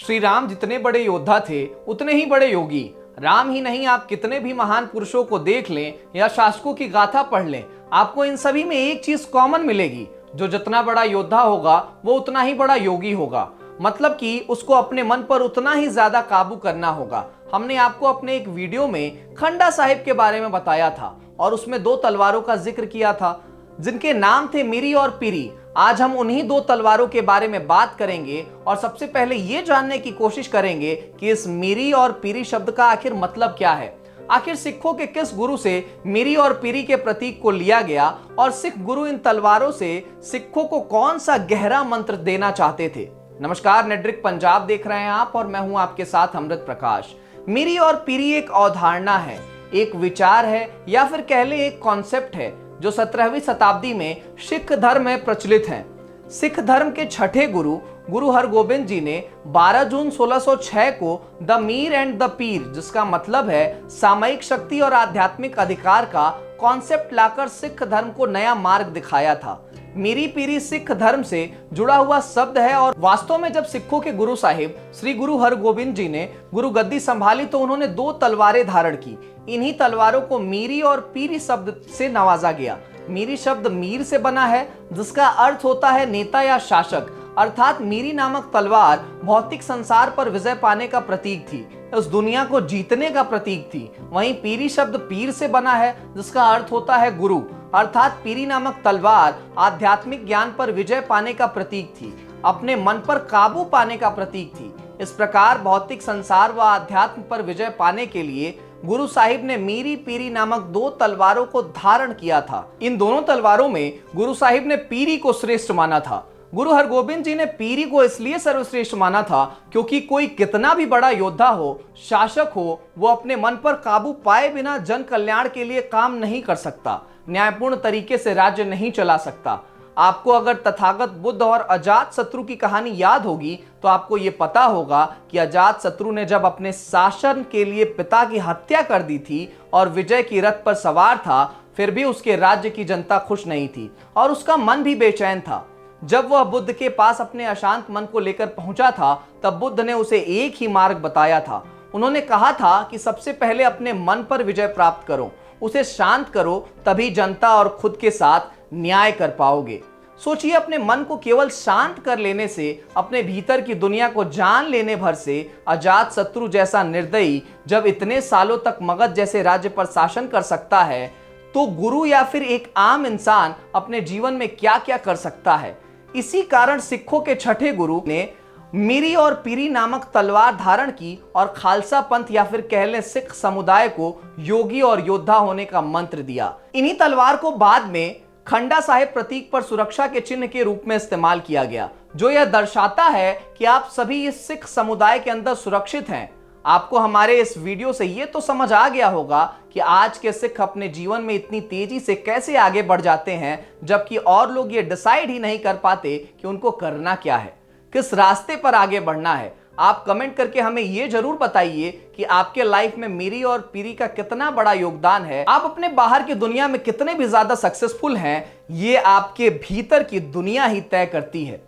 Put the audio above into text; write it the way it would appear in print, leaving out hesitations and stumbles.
श्री राम जितने बड़े योद्धा थे उतने ही बड़े योगी। राम ही नहीं, आप कितने भी महान पुरुषों को देख लें या शासकों की गाथा पढ़ लें, आपको इन सभी में एक चीज कॉमन मिलेगी, जो जितना बड़ा योद्धा होगा वो उतना ही बड़ा योगी होगा। मतलब कि उसको अपने मन पर उतना ही ज्यादा काबू करना होगा। हमने आपको अपने एक वीडियो में खंडा साहिब के बारे में बताया था और उसमें दो तलवारों का जिक्र किया था जिनके नाम थे मीरी और पीरी। आज हम उन्हीं दो तलवारों के बारे में बात करेंगे और सबसे पहले ये जानने की कोशिश करेंगे कि इस मीरी और पीरी शब्द का आखिर मतलब क्या है। आखिर सिखों के किस गुरु से मीरी और पीरी के प्रतीक को लिया गया और सिख गुरु इन तलवारों से सिखों को कौन सा गहरा मंत्र देना चाहते थे। नमस्कार, नेटड्रिक पंजाब देख रहे हैं आप और मैं हूं आपके साथ अमृत प्रकाश। मीरी और पीरी एक अवधारणा है, एक विचार है या फिर कह ले एक कॉन्सेप्ट है जो 17वीं शताब्दी में सिख धर्म में प्रचलित है। सिख धर्म के छठे गुरु गुरु हरगोबिंद जी ने 12 जून 1606 को द मीर एंड द पीर, जिसका मतलब है सामयिक शक्ति और आध्यात्मिक अधिकार का कॉन्सेप्ट लाकर सिख धर्म को नया मार्ग दिखाया था। मीरी पीरी सिख धर्म से जुड़ा हुआ शब्द है और वास्तव में जब सिखों के गुरु साहिब श्री गुरु हरगोबिंद जी ने गुरु गद्दी संभाली तो उन्होंने दो तलवारें धारण की। इन्हीं तलवारों को मीरी और पीरी शब्द से नवाजा गया। मीरी शब्द मीर से बना है जिसका अर्थ होता है नेता या शासक, अर्थात मीरी नामक तलवार भौतिक संसार पर विजय पाने का प्रतीक थी, उस दुनिया को जीतने का प्रतीक थी। वहीं पीरी शब्द पीर से बना है जिसका अर्थ होता है गुरु, अर्थात पीरी नामक तलवार आध्यात्मिक ज्ञान पर विजय पाने का प्रतीक थी, अपने मन पर काबू पाने का प्रतीक थी। इस प्रकार भौतिक संसार व अध्यात्म पर विजय पाने के लिए गुरु साहिब ने मीरी पीरी नामक दो तलवारों को धारण किया था। इन दोनों तलवारों में गुरु साहिब ने पीरी को श्रेष्ठ माना था। गुरु हरगोबिंद जी ने पीरी को इसलिए सर्वश्रेष्ठ माना था क्योंकि कोई कितना भी बड़ा योद्धा हो, शासक हो, वो अपने मन पर काबू पाए बिना जन कल्याण के लिए काम नहीं कर सकता, न्यायपूर्ण तरीके से राज्य नहीं चला सकता। आपको अगर तथागत बुद्ध और अजात शत्रु की कहानी याद होगी तो आपको ये पता होगा कि अजात शत्रु ने जब अपने शासन के लिए पिता की हत्या कर दी थी और विजय की रथ पर सवार था, फिर भी उसके राज्य की जनता खुश नहीं थी और उसका मन भी बेचैन था। जब वह बुद्ध के पास अपने अशांत मन को लेकर पहुंचा था तब बुद्ध ने उसे एक ही मार्ग बताया था। उन्होंने कहा था कि सबसे पहले अपने मन पर विजय प्राप्त करो, उसे शांत करो, तभी जनता और खुद के साथ न्याय कर पाओगे। सोचिए, अपने मन को केवल शांत कर लेने से, अपने भीतर की दुनिया को जान लेने भर से अजात शत्रु जैसा निर्दयी जब इतने सालों तक मगध जैसे राज्य पर शासन कर सकता है, तो गुरु या फिर एक आम इंसान अपने जीवन में क्या क्या कर सकता है। इसी कारण सिखों के छठे गुरु ने मीरी और पीरी नामक तलवार धारण की और खालसा पंथ या फिर कह लें सिख समुदाय को योगी और योद्धा होने का मंत्र दिया। इन्हीं तलवार को बाद में खंडा साहिब प्रतीक पर सुरक्षा के चिन्ह के रूप में इस्तेमाल किया गया, जो यह दर्शाता है कि आप सभी इस सिख समुदाय के अंदर सुरक्षित हैं। आपको हमारे इस वीडियो से ये तो समझ आ गया होगा कि आज के सिख अपने जीवन में इतनी तेजी से कैसे आगे बढ़ जाते हैं, जबकि और लोग ये डिसाइड ही नहीं कर पाते कि उनको करना क्या है, किस रास्ते पर आगे बढ़ना है। आप कमेंट करके हमें ये जरूर बताइए कि आपके लाइफ में मीरी और पीरी का कितना बड़ा योगदान है। आप अपने बाहर की दुनिया में कितने भी ज्यादा सक्सेसफुल हैं, ये आपके भीतर की दुनिया ही तय करती है।